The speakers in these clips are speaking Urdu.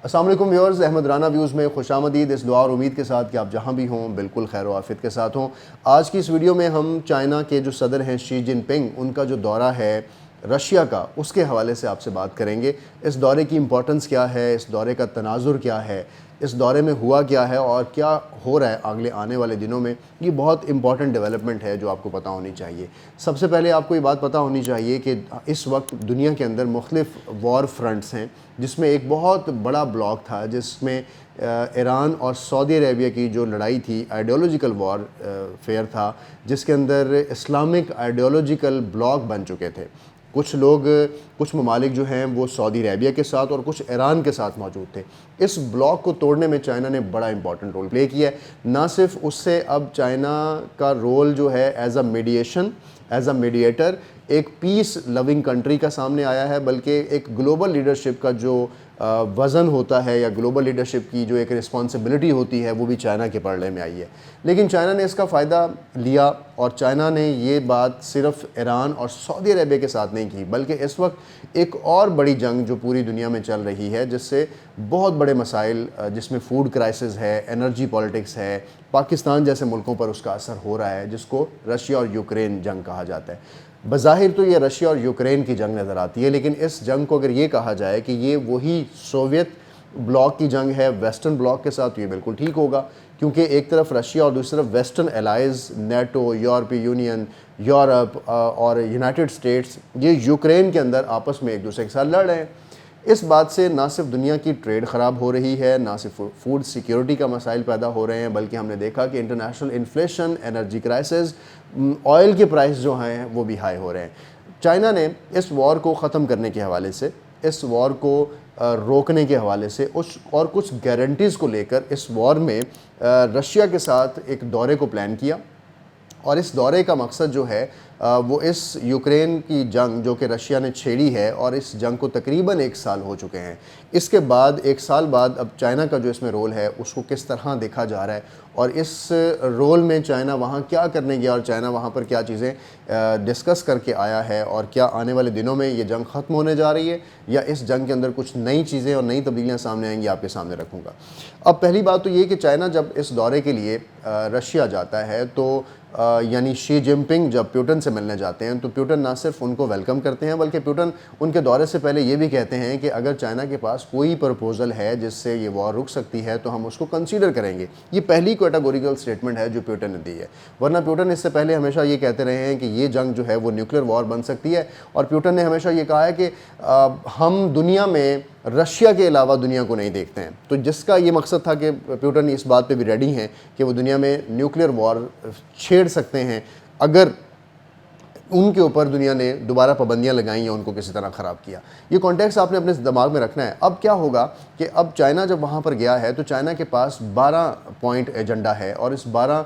السلام علیکم ویورز، احمد رانا ویوز میں خوش آمدید۔ اس دعا اور امید کے ساتھ کہ آپ جہاں بھی ہوں بالکل خیر و عافیت کے ساتھ ہوں۔ آج کی اس ویڈیو میں ہم چائنا کے جو صدر ہیں شی جن پنگ، ان کا جو دورہ ہے رشیا کا، اس کے حوالے سے آپ سے بات کریں گے۔ اس دورے کی امپورٹنس کیا ہے، اس دورے کا تناظر کیا ہے، اس دورے میں ہوا کیا ہے اور کیا ہو رہا ہے اگلے آنے والے دنوں میں۔ یہ بہت امپورٹنٹ ڈیولپمنٹ ہے جو آپ کو پتہ ہونی چاہیے۔ سب سے پہلے آپ کو یہ بات پتہ ہونی چاہیے کہ اس وقت دنیا کے اندر مختلف وار فرنٹس ہیں، جس میں ایک بہت بڑا بلاک تھا جس میں ایران اور سعودی عربیہ کی جو لڑائی تھی، آئیڈیولوجیکل وار فیئر تھا، جس کے اندر اسلامک آئیڈیولوجیکل بلاک بن چکے تھے۔ کچھ ممالک جو ہیں وہ سعودی عربیہ کے ساتھ اور کچھ ایران کے ساتھ موجود تھے۔ اس بلاک کو توڑنے میں چائنا نے بڑا امپورٹنٹ رول پلے کیا ہے۔ نہ صرف اس سے اب چائنا کا رول جو ہے ایز اے میڈیٹر ایک پیس لونگ کنٹری کا سامنے آیا ہے، بلکہ ایک گلوبل لیڈرشپ کا جو وزن ہوتا ہے یا گلوبل لیڈرشپ کی جو ایک رسپانسبلٹی ہوتی ہے وہ بھی چائنا کے پلڑے میں آئی ہے۔ لیکن چائنا نے اس کا فائدہ لیا، اور چائنا نے یہ بات صرف ایران اور سعودی عربیہ کے ساتھ نہیں کی، بلکہ اس وقت ایک اور بڑی جنگ جو پوری دنیا میں چل رہی ہے، جس سے بہت بڑے مسائل، جس میں فوڈ کرائسس ہے، انرجی پالیٹکس ہے، پاکستان جیسے ملکوں پر اس کا اثر ہو رہا ہے، جس کو رشیا اور یوکرین جنگ کہا جاتا ہے۔ بظاہر تو یہ رشیا اور یوکرین کی جنگ نظر آتی ہے، لیکن اس جنگ کو اگر یہ کہا جائے کہ یہ وہی سوویت بلاک کی جنگ ہے ویسٹرن بلاک کے ساتھ، تو یہ بالکل ٹھیک ہوگا، کیونکہ ایک طرف رشیا اور دوسری طرف ویسٹرن الائز، نیٹو، یورپی یونین، یورپ اور یونائٹڈ اسٹیٹس، یہ یوکرین کے اندر آپس میں ایک دوسرے کے ساتھ لڑ رہے ہیں۔ اس بات سے نہ صرف دنیا کی ٹریڈ خراب ہو رہی ہے، نہ صرف فوڈ سیکیورٹی کا مسائل پیدا ہو رہے ہیں، بلکہ ہم نے دیکھا کہ international inflation, energy crisis, oil کے پرائس جو ہیں وہ بھی ہائی ہو رہے ہیں۔ چائنا نے اس وار کو ختم کرنے کے حوالے سے، اس وار کو روکنے کے حوالے سے اور کچھ گارنٹیز کو لے کر اس وار میں رشیا کے ساتھ ایک دورے کو پلان کیا، اور اس دورے کا مقصد جو ہے وہ اس یوکرین کی جنگ جو کہ رشیا نے چھیڑی ہے، اور اس جنگ کو تقریباً 1 سال ہو چکے ہیں، اس کے بعد 1 سال بعد اب چائنا کا جو اس میں رول ہے اس کو کس طرح دیکھا جا رہا ہے، اور اس رول میں چائنا وہاں کیا کرنے گیا، اور چائنا وہاں پر کیا چیزیں ڈسکس کر کے آیا ہے، اور کیا آنے والے دنوں میں یہ جنگ ختم ہونے جا رہی ہے یا اس جنگ کے اندر کچھ نئی چیزیں اور نئی تبدیلیاں سامنے آئیں گی، آپ کے سامنے رکھوں گا۔ اب پہلی بات تو یہ کہ چائنا جب اس دورے کے لیے رشیا جاتا ہے تو یعنی شی جن پنگ جب پیوٹن سے ملنے جاتے ہیں تو پیوٹن نہ صرف ان کو ویلکم کرتے ہیں، بلکہ پیوٹن ان کے دورے سے پہلے یہ بھی کہتے ہیں کہ اگر چائنا کے پاس کوئی پرپوزل ہے جس سے یہ وار رک سکتی ہے تو ہم اس کو کنسیڈر کریں گے۔ یہ پہلی کیٹاگوریکل سٹیٹمنٹ ہے جو پیوٹن نے دی ہے، ورنہ پیوٹن اس سے پہلے ہمیشہ یہ کہتے رہے ہیں کہ یہ جنگ جو ہے وہ نیوکلیر وار بن سکتی ہے، اور پیوٹن نے ہمیشہ یہ کہا ہے کہ ہم دنیا میں رشیا کے علاوہ دنیا کو نہیں دیکھتے ہیں، تو جس کا یہ مقصد تھا کہ پیوٹن اس بات پہ بھی ریڈی ہیں کہ وہ دنیا میں نیوکلیر وار چھیڑ سکتے ہیں اگر ان کے اوپر دنیا نے دوبارہ پابندیاں لگائیں یا ان کو کسی طرح خراب کیا۔ یہ کانٹیکس آپ نے اپنے دماغ میں رکھنا ہے۔ اب کیا ہوگا کہ اب چائنا جب وہاں پر گیا ہے تو چائنا کے پاس 12 پوائنٹ ایجنڈا ہے، اور اس 12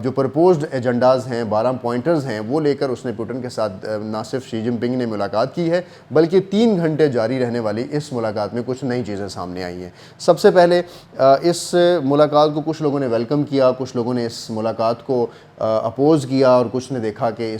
جو پرپوزڈ ایجنڈاز ہیں، 12 پوائنٹرز ہیں، وہ لے کر اس نے پیوٹن کے ساتھ نہ صرف شی جن پنگ نے ملاقات کی ہے، بلکہ 3 گھنٹے جاری رہنے والی اس ملاقات میں کچھ نئی چیزیں سامنے آئی ہیں۔ سب سے پہلے اس ملاقات کو کچھ لوگوں نے ویلکم کیا، کچھ لوگوں نے اس ملاقات کو اپوز کیا، اور کچھ نے دیکھا کہ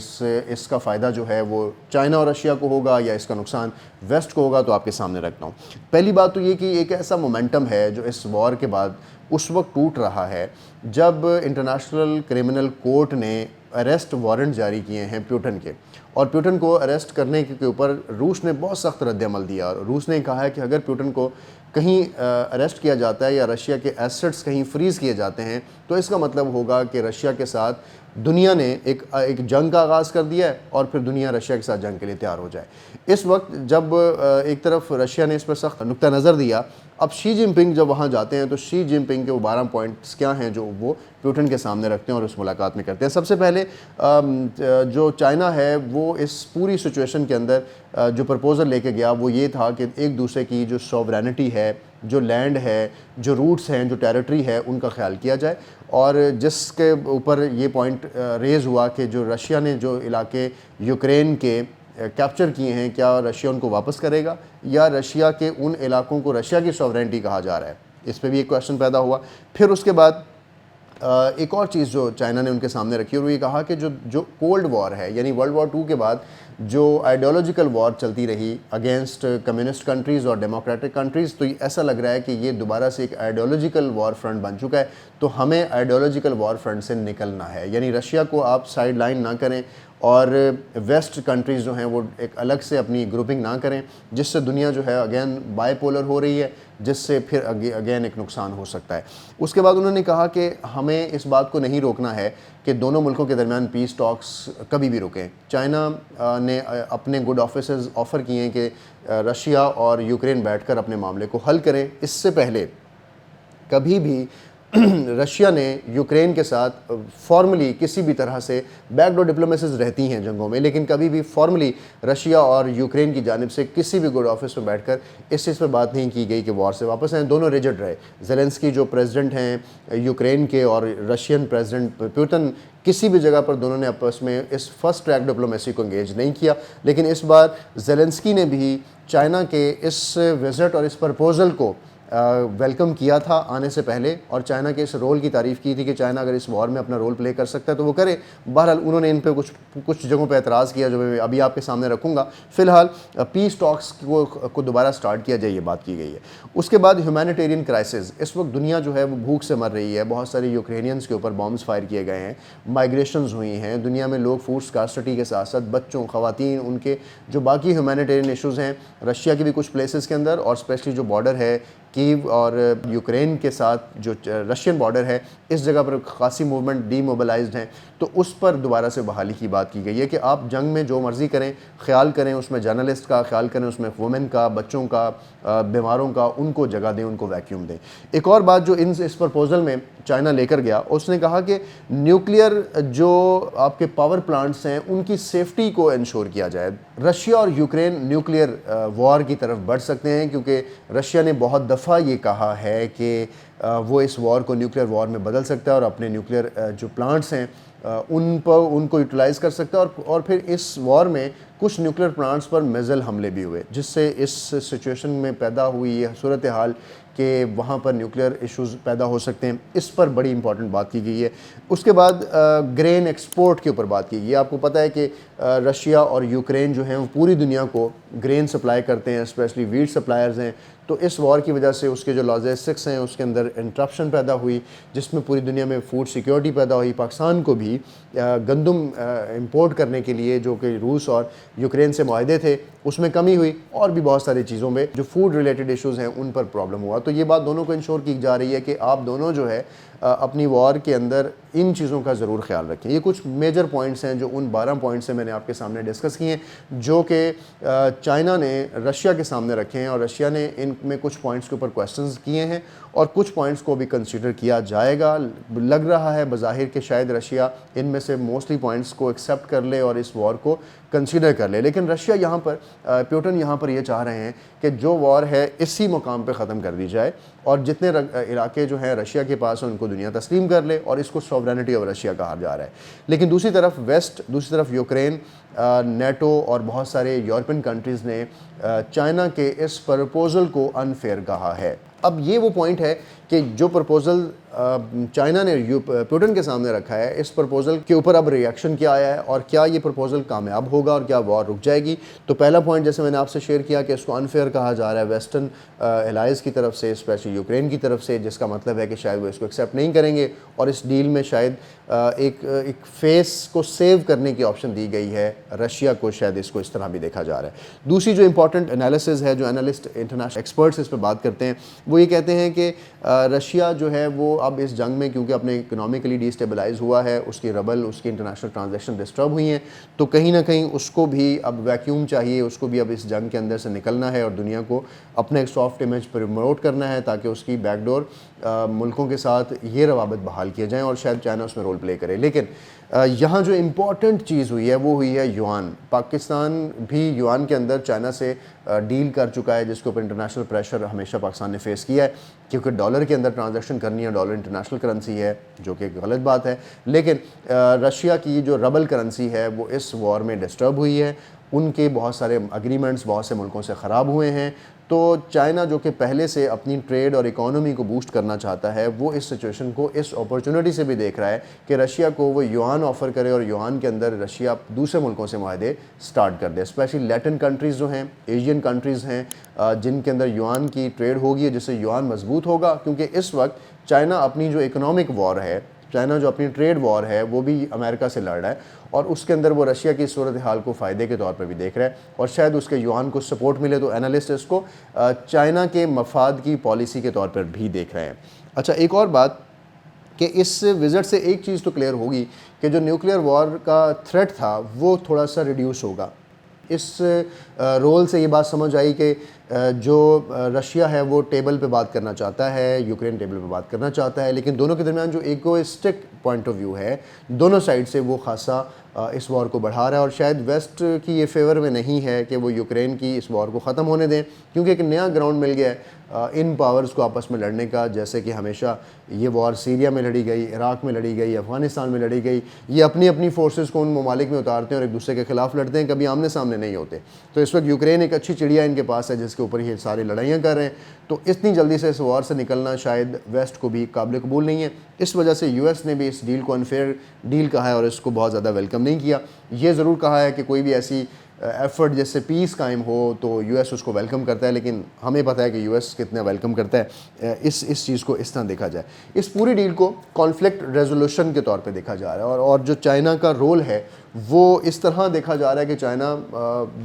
اس کا فائدہ جو ہے وہ چائنا اور رشیا کو ہوگا یا اس کا نقصان ویسٹ کو ہوگا، تو آپ کے سامنے رکھتا ہوں۔ پہلی بات تو یہ کہ ایک ایسا مومنٹم ہے جو اس وار کے بعد اس وقت ٹوٹ رہا ہے جب انٹرنیشنل کرمنل کورٹ نے اریسٹ وارنٹ جاری کیے ہیں پیوٹن کے، اور پیوٹن کو اریسٹ کرنے کے اوپر روس نے بہت سخت رد عمل دیا، اور روس نے کہا ہے کہ اگر پیوٹن کو کہیں اریسٹ کیا جاتا ہے یا رشیا کے ایسٹس کہیں فریز کیے جاتے ہیں تو اس کا مطلب ہوگا کہ رشیا کے ساتھ دنیا نے ایک جنگ کا آغاز کر دیا ہے، اور پھر دنیا رشیا کے ساتھ جنگ کے لیے تیار ہو جائے۔ اس وقت جب ایک طرف رشیا نے اس پر سخت نقطہ نظر دیا، اب شی جن پنگ جب وہاں جاتے ہیں تو شی جن پنگ کے وہ 12 پوائنٹس کیا ہیں جو وہ پیوٹن کے سامنے رکھتے ہیں اور اس ملاقات میں کرتے ہیں۔ سب سے پہلے جو چائنا ہے وہ اس پوری سچویشن کے اندر جو پرپوزل لے کے گیا وہ یہ تھا کہ ایک دوسرے کی جو سوورینٹی ہے، جو لینڈ ہے، جو روٹس ہیں، جو ٹیریٹری ہے، ان کا خیال کیا جائے، اور جس کے اوپر یہ پوائنٹ ریز ہوا کہ جو رشیا نے جو علاقے یوکرین کے کیپچر کیے ہیں، کیا رشیا ان کو واپس کرے گا یا رشیا کے ان علاقوں کو رشیا کی سوورینٹی کہا جا رہا ہے، اس پہ بھی ایک کویشچن پیدا ہوا۔ پھر اس کے بعد ایک اور چیز جو چائنا نے ان کے سامنے رکھی اور وہ یہ کہا کہ جو کولڈ وار ہے یعنی ورلڈ وار 2 کے بعد جو آئیڈیولوجیکل وار چلتی رہی اگینسٹ کمیونسٹ کنٹریز اور ڈیموکریٹک کنٹریز، تو ایسا لگ رہا ہے کہ یہ دوبارہ سے ایک آئیڈیولوجیکل وار فرنٹ بن چکا ہے، تو ہمیں آئیڈیولوجیکل وار فرنٹ سے نکلنا ہے، یعنی رشیا کو آپ سائیڈ لائن نہ کریں اور ویسٹ کنٹریز جو ہیں وہ ایک الگ سے اپنی گروپنگ نہ کریں، جس سے دنیا جو ہے اگین بائی پولر ہو رہی ہے، جس سے پھر اگین ایک نقصان ہو سکتا ہے۔ اس کے بعد انہوں نے کہا کہ ہمیں اس بات کو نہیں روکنا ہے کہ دونوں ملکوں کے درمیان پیس ٹاکس کبھی بھی رکیں۔ چائنا نے اپنے گڈ آفیسز آفر کیے ہیں کہ رشیا اور یوکرین بیٹھ کر اپنے معاملے کو حل کریں۔ اس سے پہلے کبھی بھی رشیا نے یوکرین کے ساتھ فارملی کسی بھی طرح سے بیک ڈور ڈپلومیسیز رہتی ہیں جنگوں میں، لیکن کبھی بھی فارملی رشیا اور یوکرین کی جانب سے کسی بھی گڈ آفس میں بیٹھ کر اس چیز پر بات نہیں کی گئی کہ وار سے واپس آئیں۔ دونوں ریجڈ رہے۔ زیلنسکی جو پریزیڈنٹ ہیں یوکرین کے اور رشین پریزیڈنٹ پیوٹن، کسی بھی جگہ پر دونوں نے آپس میں اس فرسٹ ٹریک ڈپلومیسی کو انگیج نہیں کیا، لیکن اس بار زیلنسکی نے بھی چائنا کے اس وزٹ اور اس پرپوزل کو ویلکم کیا تھا آنے سے پہلے، اور چائنا کے اس رول کی تعریف کی تھی کہ چائنا اگر اس وار میں اپنا رول پلے کر سکتا ہے تو وہ کرے۔ بہرحال انہوں نے ان پہ کچھ جگہوں پہ اعتراض کیا جو میں ابھی آپ کے سامنے رکھوں گا۔ فی الحال پیس ٹاکس کو دوبارہ سٹارٹ کیا جائے، یہ بات کی گئی ہے۔ اس کے بعد ہیومینیٹیرین کرائسس، اس وقت دنیا جو ہے وہ بھوک سے مر رہی ہے، بہت سارے یوکرینینز کے اوپر بامز فائر کیے گئے ہیں، مائگریشنز ہوئی ہیں، دنیا میں لوگ فوڈ سکارسٹی کے ساتھ ساتھ بچوں، خواتین، ان کے جو باقی ہیومینیٹیرین ایشوز ہیں رشیا کے بھی کچھ پلیسز کے اندر، اور اسپیشلی جو بارڈر ہے کیو اور یوکرین کے ساتھ جو رشین بارڈر ہے، اس جگہ پر خاصی موومنٹ ڈی موبلائزڈ ہیں، تو اس پر دوبارہ سے بحالی کی بات کی گئی ہے کہ آپ جنگ میں جو مرضی کریں، خیال کریں اس میں جرنلسٹ کا، خیال کریں اس میں وومن کا، بچوں کا، بیماروں کا، ان کو جگہ دیں، ان کو ویکیوم دیں۔ ایک اور بات جو اس پرپوزل میں چائنا لے کر گیا، اس نے کہا کہ نیوکلیئر جو آپ کے پاور پلانٹس ہیں ان کی سیفٹی کو انشور کیا جائے۔ رشیا اور یوکرین نیوکلیئر وار کی طرف بڑھ سکتے ہیں، کیونکہ رشیا نے بہت دفعہ یہ کہا ہے کہ وہ اس وار کو نیوکلیئر وار میں بدل سکتا ہے اور اپنے نیوکلیئر جو پلانٹس ہیں ان کو یوٹیلائز کر سکتا ہے، اور پھر اس وار میں کچھ نیوکلیئر پلانٹس پر میزائل حملے بھی ہوئے، جس سے اس سچویشن میں پیدا ہوئی یہ صورتحال کہ وہاں پر نیوکلیئر ایشوز پیدا ہو سکتے ہیں۔ اس پر بڑی امپورٹنٹ بات کی گئی ہے۔ اس کے بعد گرین ایکسپورٹ کے اوپر بات کی گئی ہے۔ آپ کو پتہ ہے کہ رشیا اور یوکرین جو ہیں وہ پوری دنیا کو گرین سپلائی کرتے ہیں، اسپیشلی ویٹ سپلائرز ہیں، تو اس وار کی وجہ سے اس کے جو لاجسٹکس ہیں اس کے اندر انٹرپشن پیدا ہوئی، جس میں پوری دنیا میں فوڈ سیکیورٹی پیدا ہوئی۔ پاکستان کو بھی گندم امپورٹ کرنے کے لیے جو کہ روس اور یوکرین سے معاہدے تھے اس میں کمی ہوئی، اور بھی بہت ساری چیزوں میں جو فوڈ ریلیٹڈ ایشوز ہیں ان پر پرابلم ہوا۔ تو یہ بات دونوں کو انشور کی جا رہی ہے کہ آپ دونوں جو ہے اپنی وار کے اندر ان چیزوں کا ضرور خیال رکھیں۔ یہ کچھ میجر پوائنٹس ہیں جو ان 12 پوائنٹس سے میں نے آپ کے سامنے ڈسکس کیے ہیں، جو کہ چائنا نے رشیا کے سامنے رکھے ہیں، اور رشیا نے ان میں کچھ پوائنٹس کے اوپر کویسچنز کیے ہیں اور کچھ پوائنٹس کو بھی کنسیڈر کیا جائے گا۔ لگ رہا ہے بظاہر کہ شاید رشیا ان میں سے موسٹلی پوائنٹس کو ایکسیپٹ کر لے اور اس وار کو کنسیڈر کر لے، لیکن رشیا یہاں پر پیوٹن یہاں پر یہ چاہ رہے ہیں کہ جو وار ہے اسی مقام پہ ختم کر دی جائے، اور جتنے علاقے جو ہیں رشیا کے پاس ہیں ان کو دنیا تسلیم کر لے، اور اس کو سوورینٹی آف رشیا کہا جا رہا ہے۔ لیکن دوسری طرف ویسٹ، دوسری طرف یوکرین، نیٹو اور بہت سارے یورپین کنٹریز نے چائنا کے اس پرپوزل کو انفیئر کہا ہے۔ اب یہ وہ پوائنٹ ہے کہ جو پرپوزل چائنا نے پیوٹن کے سامنے رکھا ہے، اس پرپوزل کے اوپر اب ری ایکشن کیا آیا ہے، اور کیا یہ پرپوزل کامیاب ہوگا اور کیا وار رک جائے گی۔ تو پہلا پوائنٹ جیسے میں نے آپ سے شیئر کیا کہ اس کو انفیئر کہا جا رہا ہے ویسٹرن الائز کی طرف سے، اسپیشلی یوکرین کی طرف سے، جس کا مطلب ہے کہ شاید وہ اس کو ایکسیپٹ نہیں کریں گے، اور اس ڈیل میں شاید ایک فیس کو سیو کرنے کی آپشن دی گئی ہے رشیا کو، شاید اس کو اس طرح بھی دیکھا جا رہا ہے۔ دوسری جو امپورٹنٹ انالیسز ہے، جو انالسٹ انٹرنیشنل ایکسپرٹس اس پہ بات کرتے ہیں، وہ یہ کہتے ہیں کہ رشیا جو ہے وہ اب اس جنگ میں کیونکہ اپنے اکنامکلی ڈی اسٹیبلائز ہوا ہے، اس کی ربل، اس کی انٹرنیشنل ٹرانزیکشن ڈسٹرب ہوئی ہیں، تو کہیں نہ کہیں اس کو بھی اب ویکیوم چاہیے، اس کو بھی اب اس جنگ کے اندر سے نکلنا ہے اور دنیا کو اپنا ایک سافٹ امیج پروموٹ کرنا ہے، تاکہ اس کی بیک ڈور ملکوں کے ساتھ یہ روابط بحال کیے جائیں، اور شاید چائنا اس میں رول پلے کرے۔ لیکن یہاں جو امپورٹنٹ چیز ہوئی ہے وہ ہوئی ہے یوان۔ پاکستان بھی یوان کے اندر چائنا سے ڈیل کر چکا ہے، جس کے اوپر انٹرنیشنل پریشر ہمیشہ پاکستان نے فیس کیا ہے، کیونکہ ڈالر کے اندر ٹرانزیکشن کرنی ہے، ڈالر انٹرنیشنل کرنسی ہے، جو کہ غلط بات ہے۔ لیکن رشیا کی جو ربل کرنسی ہے وہ اس وار میں ڈسٹرب ہوئی ہے، ان کے بہت سارے اگریمنٹس بہت سے ملکوں سے خراب ہوئے ہیں، تو چائنا جو کہ پہلے سے اپنی ٹریڈ اور اکانومی کو بوسٹ کرنا چاہتا ہے وہ اس سچویشن کو اس اپرچونٹی سے بھی دیکھ رہا ہے کہ رشیا کو وہ یوان آفر کرے اور یوان کے اندر رشیا دوسرے ملکوں سے معاہدے سٹارٹ کر دے. اسپیشلی لیٹن کنٹریز جو ہیں, ایشین کنٹریز ہیں, جن کے اندر یوان کی ٹریڈ ہوگی جس سے یوان مضبوط ہوگا, کیونکہ اس وقت چائنا اپنی جو اکنامک وار ہے, چائنا جو اپنی ٹریڈ وار ہے وہ بھی امریکہ سے لڑ رہا ہے اور اس کے اندر وہ رشیا کی صورتحال کو فائدے کے طور پہ بھی دیکھ رہا ہے اور شاید اس کے یوان کو سپورٹ ملے تو اینالسٹ اس کو چائنا کے مفاد کی پالیسی کے طور پر بھی دیکھ رہے ہیں. اچھا, ایک اور بات کہ اس وزٹ سے ایک چیز تو کلیئر ہوگی کہ جو نیوکلیئر وار کا تھریٹ تھا وہ تھوڑا سا ریڈیوس ہوگا. اس رول سے یہ بات سمجھ آئی کہ جو رشیا ہے وہ ٹیبل پہ بات کرنا چاہتا ہے, یوکرین ٹیبل پہ بات کرنا چاہتا ہے, لیکن دونوں کے درمیان جو ایگوئسٹک پوائنٹ آف ویو ہے دونوں سائڈ سے وہ خاصا اس وار کو بڑھا رہا ہے اور شاید ویسٹ کی یہ فیور میں نہیں ہے کہ وہ یوکرین کی اس وار کو ختم ہونے دیں, کیونکہ ایک نیا گراؤنڈ مل گیا ہے ان پاورز کو آپس میں لڑنے کا. جیسے کہ ہمیشہ یہ وار سیریا میں لڑی گئی, عراق میں لڑی گئی, افغانستان میں لڑی گئی, یہ اپنی اپنی فورسز کو ان ممالک میں اتارتے ہیں اور ایک دوسرے کے خلاف لڑتے ہیں, کبھی آمنے سامنے نہیں ہوتے. تو اس وقت یوکرین ایک اچھی چڑیا ان کے پاس ہے جس کے اوپر یہ ساری لڑائیاں کر رہے ہیں, تو اتنی جلدی سے اس وار سے نکلنا شاید ویسٹ کو بھی قابل قبول نہیں ہے. اس وجہ سے یو ایس نے بھی اس ڈیل کو انفیئر ڈیل کہا ہے اور اس کو بہت زیادہ ویلکم نہیں کیا. یہ ضرور کہا ہے کہ کوئی بھی ایسی ایفرٹ جس سے پیس قائم ہو تو یو ایس اس کو ویلکم کرتا ہے, لیکن ہمیں پتہ ہے کہ یو ایس کتنا ویلکم کرتا ہے. اس چیز کو اس طرح دیکھا جائے, اس پوری ڈیل کو کانفلکٹ ریزولوشن کے طور پہ دیکھا جا رہا ہے اور جو چائنا کا رول ہے وہ اس طرح دیکھا جا رہا ہے کہ چائنا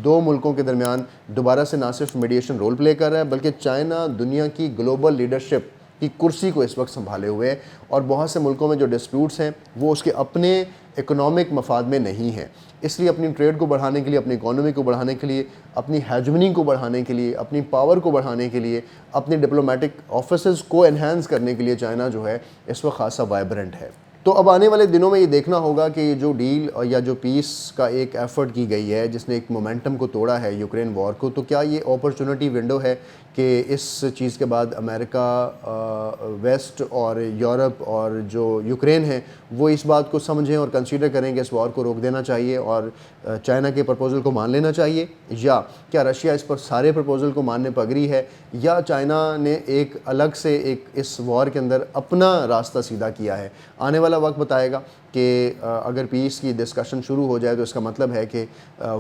دو ملکوں کے درمیان دوبارہ سے نہ صرف میڈیشن رول پلے کر رہا ہے بلکہ چائنا دنیا کی گلوبل لیڈرشپ کی کرسی کو اس وقت سنبھالے ہوئے ہے اور بہت سے ملکوں میں جو ڈسپیوٹس ہیں وہ اس کے اپنے اکنامک مفاد میں نہیں ہیں. اس لیے اپنی ٹریڈ کو بڑھانے کے لیے, اپنی اکانومی کو بڑھانے کے لیے, اپنی ہیجمنی کو بڑھانے کے لیے, اپنی پاور کو بڑھانے کے لیے, اپنی ڈپلومیٹک آفیسز کو انہینس کرنے کے لیے چائنا جو ہے اس وقت خاصا وائبرنٹ ہے. تو اب آنے والے دنوں میں یہ دیکھنا ہوگا کہ یہ جو ڈیل یا جو پیس کا ایک ایفرٹ کی گئی ہے جس نے ایک مومنٹم کو توڑا ہے یوکرین وار کو, تو کیا یہ اپرچونٹی ونڈو ہے کہ اس چیز کے بعد امریکہ, ویسٹ اور یورپ اور جو یوکرین ہے وہ اس بات کو سمجھیں اور کنسیڈر کریں کہ اس وار کو روک دینا چاہیے اور چائنا کے پرپوزل کو مان لینا چاہیے, یا کیا رشیا اس پر سارے پرپوزل کو ماننے پر اگری ہے, یا چائنا نے ایک الگ سے ایک اس وار کے اندر اپنا راستہ سیدھا کیا ہے. آنے والا وقت بتائے گا کہ اگر پیس کی ڈسکشن شروع ہو جائے تو اس کا مطلب ہے کہ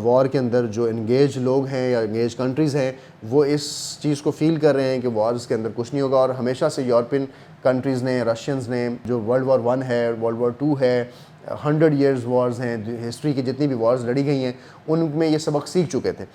وار کے اندر جو انگیج لوگ ہیں یا انگیج کنٹریز ہیں وہ اس چیز کو فیل کر رہے ہیں کہ وارز کے اندر کچھ نہیں ہوگا. اور ہمیشہ سے یورپین کنٹریز نے, رشینز نے, جو ورلڈ وار 1 ہے, ورلڈ وار 2 ہے, 100 ایئرز وارز ہیں, ہسٹری کی جتنی بھی وارز لڑی گئی ہیں ان میں یہ سبق سیکھ چکے تھے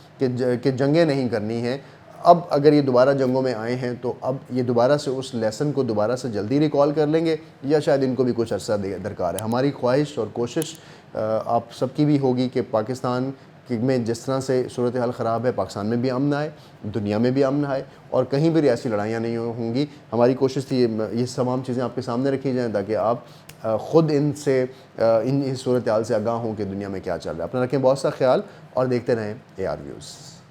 کہ جنگیں نہیں کرنی ہیں. اب اگر یہ دوبارہ جنگوں میں آئے ہیں تو اب یہ دوبارہ سے اس لیسن کو دوبارہ سے جلدی ریکال کر لیں گے یا شاید ان کو بھی کچھ عرصہ درکار ہے. ہماری خواہش اور کوشش آپ سب کی بھی ہوگی کہ پاکستان میں جس طرح سے صورتحال خراب ہے پاکستان میں بھی امن آئے, دنیا میں بھی امن آئے اور کہیں بھی ایسی لڑائیاں نہیں ہوں گی. ہماری کوشش تھی یہ تمام چیزیں آپ کے سامنے رکھی جائیں تاکہ آپ خود ان صورتحال سے آگاہ ہوں کہ دنیا میں کیا چل رہا ہے. اپنا رکھیں بہت سا خیال اور دیکھتے رہیں AR ویوز.